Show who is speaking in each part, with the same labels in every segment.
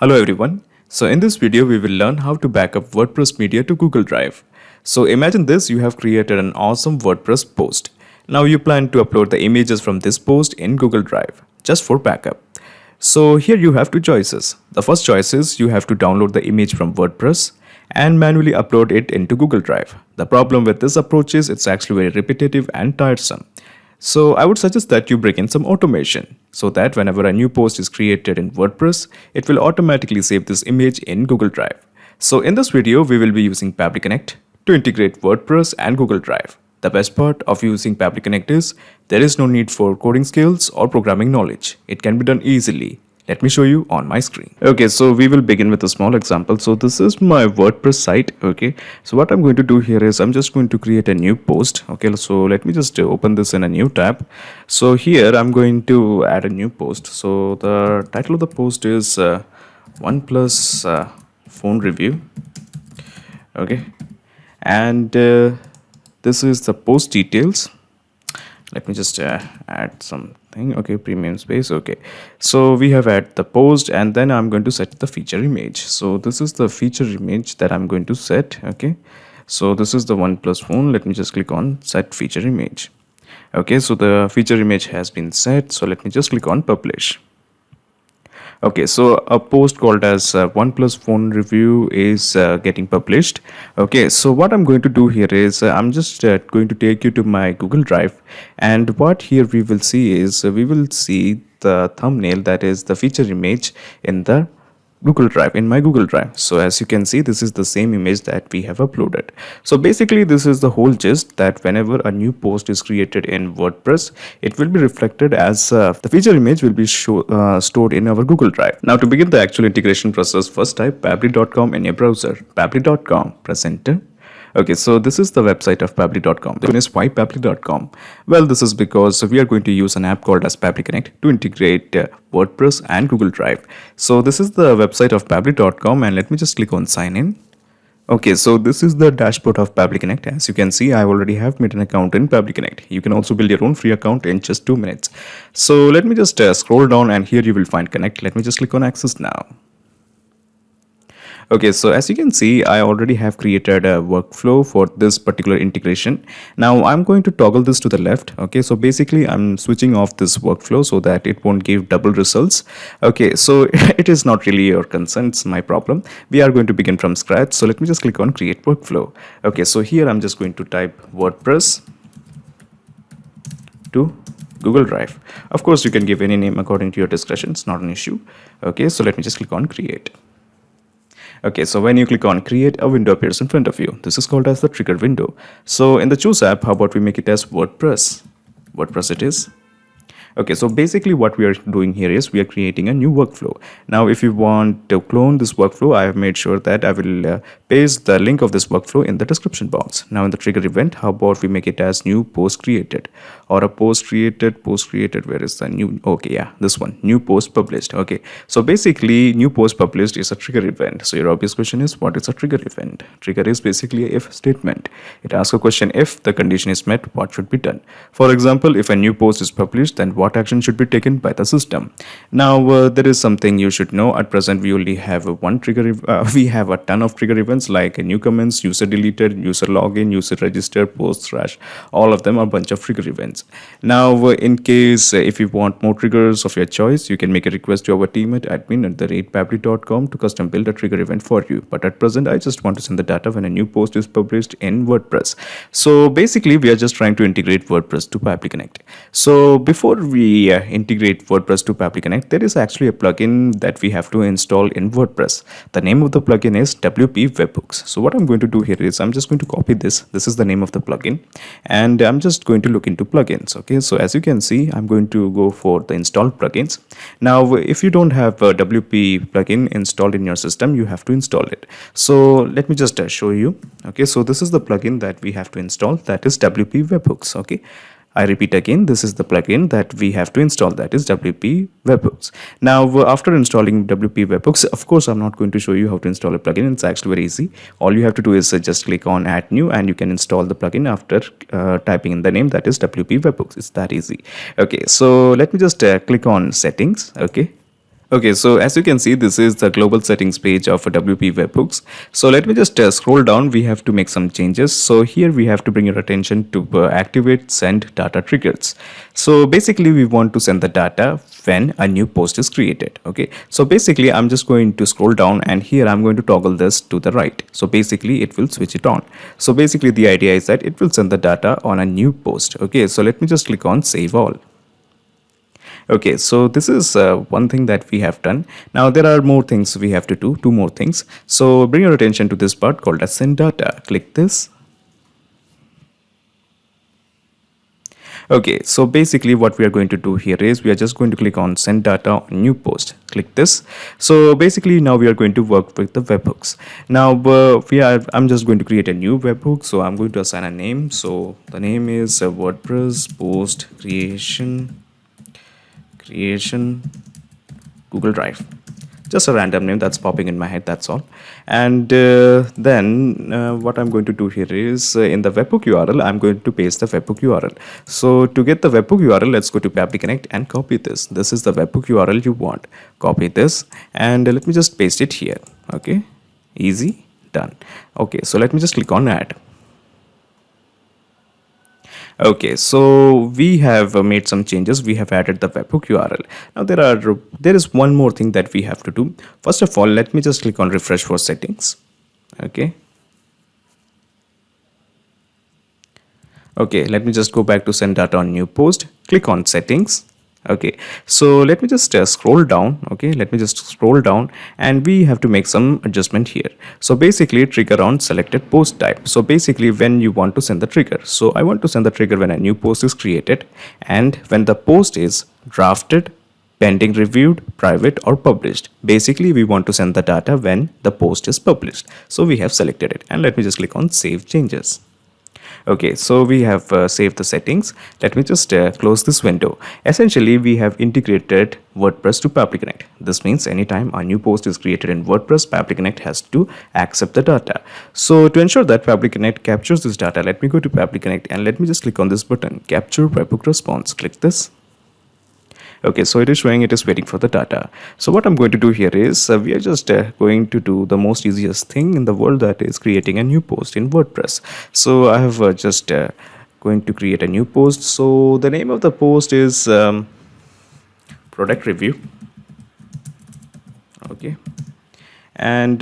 Speaker 1: Hello everyone. So in this video we will learn how to back up WordPress media to Google Drive. So imagine this, you have created an awesome WordPress post. Now you plan to upload the images from this post in Google Drive just for backup. So here you have two choices. The first choice is you have to download the image from WordPress and manually upload it into Google Drive. The problem with this approach is it's actually very repetitive and tiresome. So I would suggest that you bring in some automation so that whenever a new post is created in WordPress, it will automatically save this image in Google Drive. So in this video, we will be using Pabbly Connect to integrate WordPress and Google Drive. The best part of using Pabbly Connect is there is no need for coding skills or programming knowledge. It can be done easily. Let me show you on my screen. Okay, so we will begin with a small example. So this is my WordPress site. Okay, so what I'm going to do here is I'm just going to create a new post. Okay, so let me just open this in a new tab. So here I'm going to add a new post. So the title of the post is OnePlus phone review. Okay, and this is the post details. Let me just add something. Okay, premium space. Okay, so we have added the post, and then I'm going to set the feature image. So this is the feature image that I'm going to set. Okay, so this is the OnePlus phone. Let me just click on set feature image. Okay, so the feature image has been set. So let me just click on publish. Okay, so a post called as OnePlus phone review is getting published. Okay, so what I'm going to do here is I'm just going to take you to my Google Drive, and what here we will see is we will see the thumbnail, that is the feature image in the Google Drive, in my Google Drive. So as you can see, this is the same image that we have uploaded. So basically this is the whole gist, that whenever a new post is created in WordPress, it will be reflected as the feature image will be stored in our Google Drive. Now to begin the actual integration process, first type pabbly.com in your browser. Pabbly.com, press enter. Okay, so this is the website of Pabbly.com. The question is, why Pabbly.com? Well, this is because we are going to use an app called as Pabbly Connect to integrate WordPress and Google Drive. So this is the website of Pabbly.com, and let me just click on sign in. Okay, so this is the dashboard of Pabbly Connect. As you can see, I already have made an account in Pabbly Connect. You can also build your own free account in just 2 minutes. So let me just scroll down, and here you will find Connect. Let me just click on access now. Okay, so as you can see, I already have created a workflow for this particular integration. Now I'm going to toggle this to the left. Okay, so basically I'm switching off this workflow so that it won't give double results. Okay, so it is not really your concern, it's my problem. We are going to begin from scratch. So let me just click on create workflow. Okay, so here I'm just going to type WordPress to Google Drive. Of course, you can give any name according to your discretion, it's not an issue. Okay, so let me just click on create. Okay, so when you click on create, a window appears in front of you. This is called as the trigger window. So in the choose app, how about we make it as WordPress? WordPress it is. Okay, so basically what we are doing here is we are creating a new workflow. Now, if you want to clone this workflow, I have made sure that I will paste the link of this workflow in the description box. Now, in the trigger event, how about we make it as new post created, or a post created, where is the new? Okay, yeah, this one, new post published. Okay, so basically new post published is a trigger event. So your obvious question is, what is a trigger event? Trigger is basically a if statement. It asks a question, if the condition is met, what should be done? For example, if a new post is published, then what action should be taken by the system? Now there is something you should know. At present we only have one trigger. We have a ton of trigger events like new comments, user deleted, user login, user register, post trash. All of them are a bunch of trigger events. Now in case if you want more triggers of your choice, you can make a request to our team at admin@pabbly.com to custom build a trigger event for you. But at present I just want to send the data when a new post is published in WordPress. So basically we are just trying to integrate WordPress to Pabbly Connect. So before we integrate WordPress to Pabbly Connect, there is actually a plugin that we have to install in WordPress. The name of the plugin is WP Webhooks. So what I'm going to do here is I'm just going to copy this. This is the name of the plugin, and I'm just going to look into plugins. Okay, so as you can see, I'm going to go for the installed plugins. Now, if you don't have a WP plugin installed in your system, you have to install it. So let me just show you. Okay, so this is the plugin that we have to install, that is WP Webhooks. Okay, I repeat again, this is the plugin that we have to install, that is WP Webhooks. Now, after installing WP Webhooks, of course, I'm not going to show you how to install a plugin. It's actually very easy. All you have to do is just click on add new, and you can install the plugin after typing in the name, that is WP Webhooks. It's that easy. Okay, so let me just click on settings. Okay, Okay, so as you can see, this is the global settings page of WP Webhooks. So let me just scroll down. We have to make some changes. So here we have to bring your attention to activate send data triggers. So basically we want to send the data when a new post is created. Okay, so basically I'm just going to scroll down, and here I'm going to toggle this to the right. So basically it will switch it on. So basically the idea is that it will send the data on a new post. Okay, so let me just click on save all. Okay, so this is one thing that we have done. Now there are more things we have to do, two more things. So bring your attention to this part called as send data. Click this. Okay, so basically what we are going to do here is we are just going to click on send data on new post. Click this. So basically now we are going to work with the webhooks. Now I'm just going to create a new webhook. So I'm going to assign a name. So the name is WordPress post creation Google Drive. Just a random name that's popping in my head, that's all. And then what I'm going to do here is in the webhook URL, I'm going to paste the webhook URL. So to get the webhook URL, let's go to Pabbly Connect and copy this. This is the webhook URL you want. Copy this and let me just paste it here. Okay, easy, done. Okay, so let me just click on add. Okay, so we have made some changes. We have added the webhook URL. Now there is one more thing that we have to do. First of all, let me just click on refresh for settings. Okay, let me just go back to send data on new post. Click on settings. Okay, so let me just scroll down. Okay, let me just scroll down, and we have to make some adjustment here. So basically trigger on selected post type. So basically when you want to send the trigger, so I want to send the trigger when a new post is created and when the post is drafted, pending reviewed, private or published. Basically we want to send the data when the post is published. So we have selected it, and let me just click on save changes. Okay, so we have saved the settings. Let me just close this window. Essentially, we have integrated WordPress to Pabbly Connect. This means anytime a new post is created in WordPress, Pabbly Connect has to accept the data. So to ensure that Pabbly Connect captures this data, let me go to Pabbly Connect and let me just click on this button, Capture Webhook Response. Click this. Okay, so it is showing it is waiting for the data. So what I'm going to do here is we are just going to do the most easiest thing in the world, that is creating a new post in WordPress. So I have just going to create a new post. So the name of the post is product review. Okay, and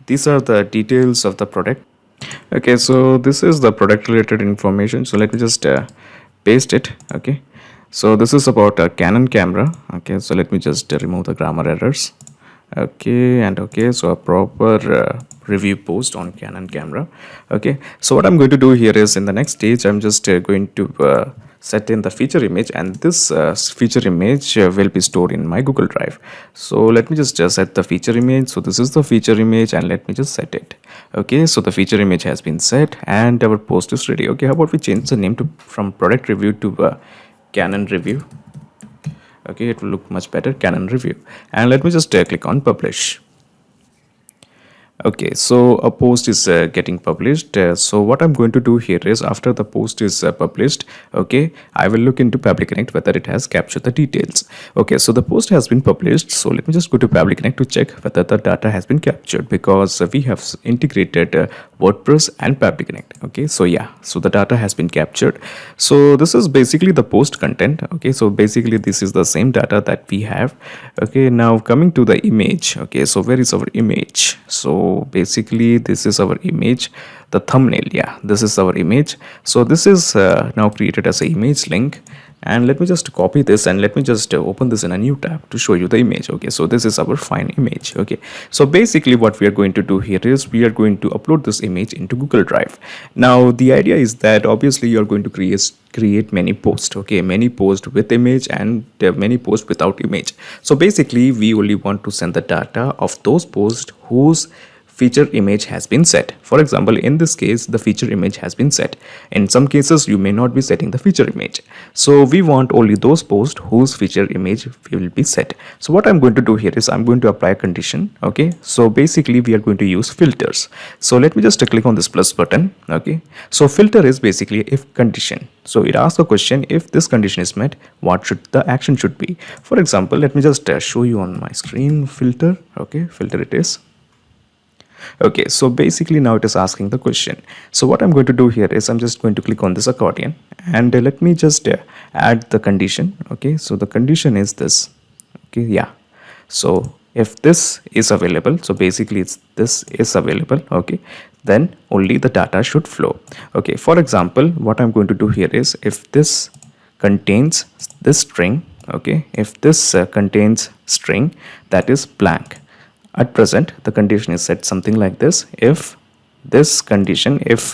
Speaker 1: these are the details of the product. Okay, so this is the product related information. So let me just paste it. Okay, so this is about a Canon camera. Okay, so let me just remove the grammar errors. Okay, and okay, so a proper review post on Canon camera. Okay, so what I'm going to do here is in the next stage, I'm just going to set in the feature image, and this feature image will be stored in my Google Drive. So let me just set the feature image. So this is the feature image, and let me just set it. Okay, so the feature image has been set and our post is ready. Okay, how about we change the name to from product review to Canon review. Okay, it will look much better, Canon review. And let me just click on publish. Okay, so a post is getting published. So what I'm going to do here is after the post is published, okay, I will look into Pabbly Connect whether it has captured the details. Okay, so the post has been published. So let me just go to Pabbly Connect to check whether the data has been captured, because we have integrated WordPress and Pabbly Connect. Okay, so yeah, so the data has been captured. So this is basically the post content. Okay, so basically this is the same data that we have. Okay, now coming to the image. Okay, so where is our image? So basically this is our image, the thumbnail. Yeah, this is our image. So this is now created as an image link, and let me just copy this and let me just open this in a new tab to show you the image. Okay, so this is our fine image. Okay, so basically what we are going to do here is we are going to upload this image into Google Drive. Now the idea is that obviously you are going to create many posts. Okay, many posts with image and many posts without image. So basically we only want to send the data of those posts whose feature image has been set. For example, in this case, the feature image has been set. In some cases, you may not be setting the feature image. So we want only those posts whose feature image will be set. So what I'm going to do here is I'm going to apply a condition. Okay, so basically we are going to use filters. So let me just click on this plus button. Okay, so filter is basically if condition. So it asks a question, if this condition is met, what should the action should be. For example, let me just show you on my screen filter. Okay, filter it is. Okay, so basically now it is asking the question. So what I'm going to do here is I'm just going to click on this accordion and let me just add the condition. Okay, so the condition is this. Okay, yeah, so if this is available, so basically it's this is available, okay, then only the data should flow. Okay, for example, what I'm going to do here is if this contains this string, okay, if this contains string that is blank, at present the condition is set something like this. If this condition, if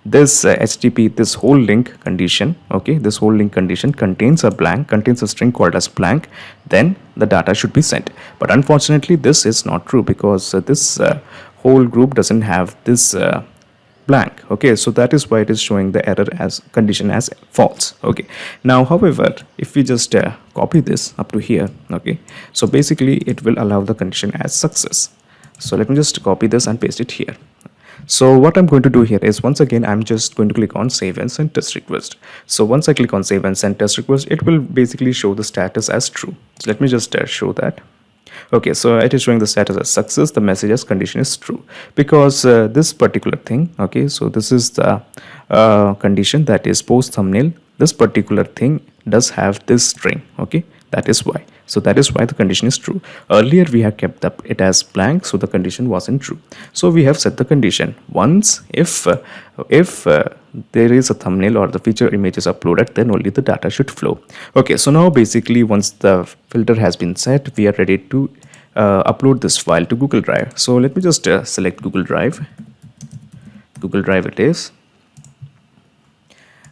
Speaker 1: this HTTP, this whole link condition, okay, this whole link condition contains a string called as blank, then the data should be sent. But unfortunately this is not true because this whole group doesn't have this blank. Okay, so that is why it is showing the error as condition as false. Okay, now however, if we just copy this up to here, okay, so basically it will allow the condition as success. So let me just copy this and paste it here. So what I'm going to do here is once again I'm just going to click on save and send test request. So once I click on save and send test request, it will basically show the status as true. So let me just show that. Okay, so it is showing the status as success, the message as condition is true, because this particular thing, okay, so this is the condition that is post thumbnail. This particular thing does have this string, okay, that is why. So that is why the condition is true. Earlier we have kept up it as blank, so the condition wasn't true. So we have set the condition once if there is a thumbnail or the feature image is uploaded, then only the data should flow. Okay, so now basically once the filter has been set, we are ready to upload this file to Google Drive. So let me just select Google Drive. Google Drive it is.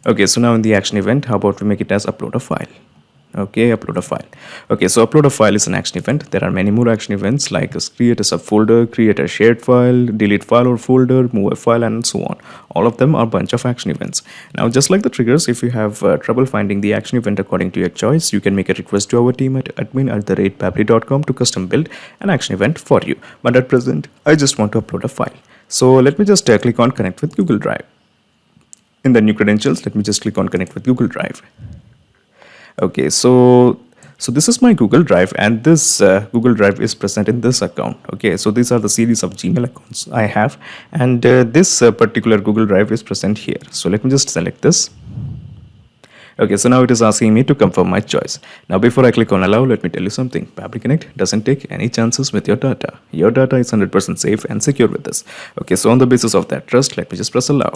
Speaker 1: Okay, so now in the action event, how about we make it as upload a file. Okay, upload a file. Okay, so upload a file is an action event. There are many more action events like create a subfolder, create a shared file, delete file or folder, move a file, and so on. All of them are a bunch of action events. Now, just like the triggers, if you have trouble finding the action event according to your choice, you can make a request to our team at admin@pabbly.com to custom build an action event for you. But at present, I just want to upload a file. So let me just click on connect with Google Drive. In the new credentials, let me just click on connect with Google Drive. Okay, so this is my Google Drive, and this Google Drive is present in this account. Okay, so these are the series of Gmail accounts I have, and this particular Google Drive is present here. So let me just select this. Okay, so now it is asking me to confirm my choice. Now before I click on allow, let me tell you something. Pabbly Connect doesn't take any chances with your data. Your data is 100% safe and secure with this. Okay, so on the basis of that trust, let me just press allow.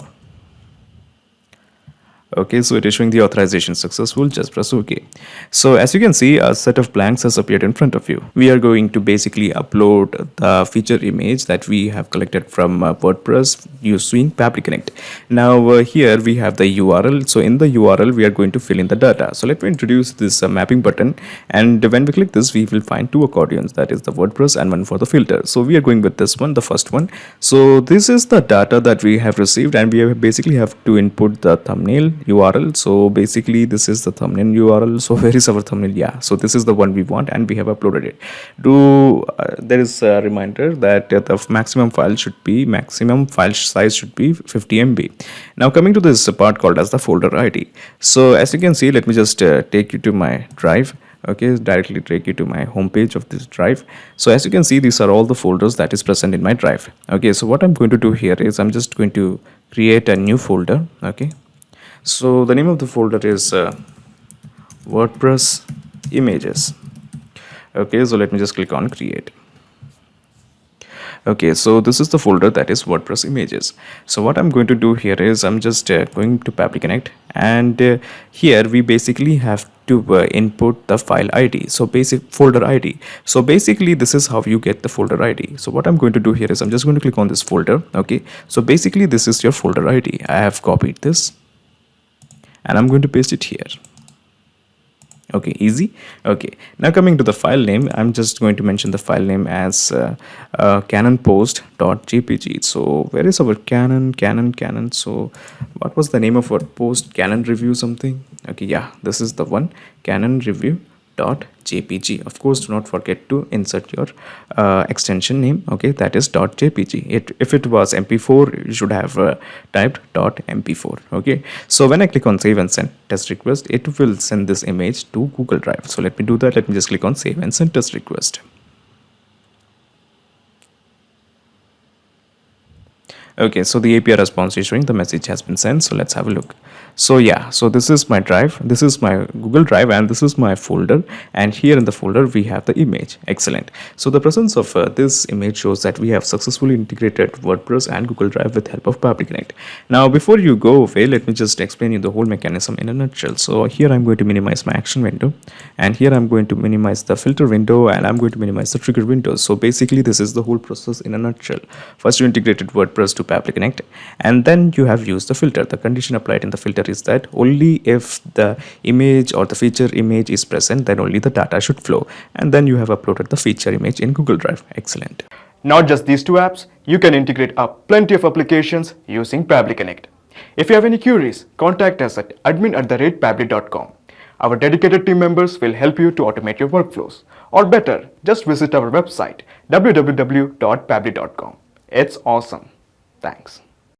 Speaker 1: Okay, so it is showing the authorization successful. Just press OK. So as you can see, a set of blanks has appeared in front of you. We are going to basically upload the feature image that we have collected from WordPress using Pabbly Connect. Now here we have the URL. So in the URL, we are going to fill in the data. So let me introduce this mapping button. And when we click this, we will find two accordions, that is the WordPress and one for the filter. So we are going with this one, the first one. So this is the data that we have received, and we basically have to input the thumbnail URL. So basically this is the thumbnail URL. So where is our thumbnail? Yeah, so this is the one we want, and we have uploaded it. There is a reminder that the maximum file size should be 50 MB. Now coming to this part called as the folder ID. So as you can see, let me just take you to my drive. Okay, directly take you to my home page of this drive. So as you can see, these are all the folders that is present in my drive. Okay, so what I'm going to do here is I'm just going to create a new folder. Okay, so the name of the folder is WordPress images. Okay, so let me just click on create. Okay, so this is the folder that is WordPress images. So what I'm going to do here is I'm just going to Pabbly Connect, and here we basically have to input the file ID, so basic folder ID. So basically this is how you get the folder ID. So what I'm going to do here is I'm just going to click on this folder. Okay, so basically this is your folder ID. I have copied this and I'm going to paste it here. Okay, easy. Okay, now coming to the file name, I'm just going to mention the file name as canonpost.jpg. So where is our canon? So what was the name of our post? Canon review something? Okay, yeah, this is the one, canon review .jpg. Of course, do not forget to insert your extension name. Okay, that is .jpg. If it was mp4, you should have typed .mp4. Okay, so when I click on save and send test request, it will send this image to Google Drive. So let me do that. Let me just click on save and send test request. Okay, so the API response is showing the message has been sent. So let's have a look. So yeah, so this is my drive, this is my Google Drive, and this is my folder, and here in the folder we have the image. Excellent. So the presence of this image shows that we have successfully integrated WordPress and Google Drive with help of Pabbly Connect. Now before you go away, let me just explain you the whole mechanism in a nutshell. So here I'm going to minimize my action window, and here I'm going to minimize the filter window, and I'm going to minimize the trigger windows. So basically this is the whole process in a nutshell. First you integrated WordPress to Pabbly Connect, and then you have used the filter. The condition applied in the filter is that only if the image or the feature image is present, then only the data should flow, and then you have uploaded the feature image in Google Drive. Excellent.
Speaker 2: Not just these two apps, you can integrate up plenty of applications using Pabbly Connect. If you have any queries, contact us at admin@pabbly.com. Our dedicated team members will help you to automate your workflows. Or better, just visit our website www.pabbly.com. It's awesome. Thanks.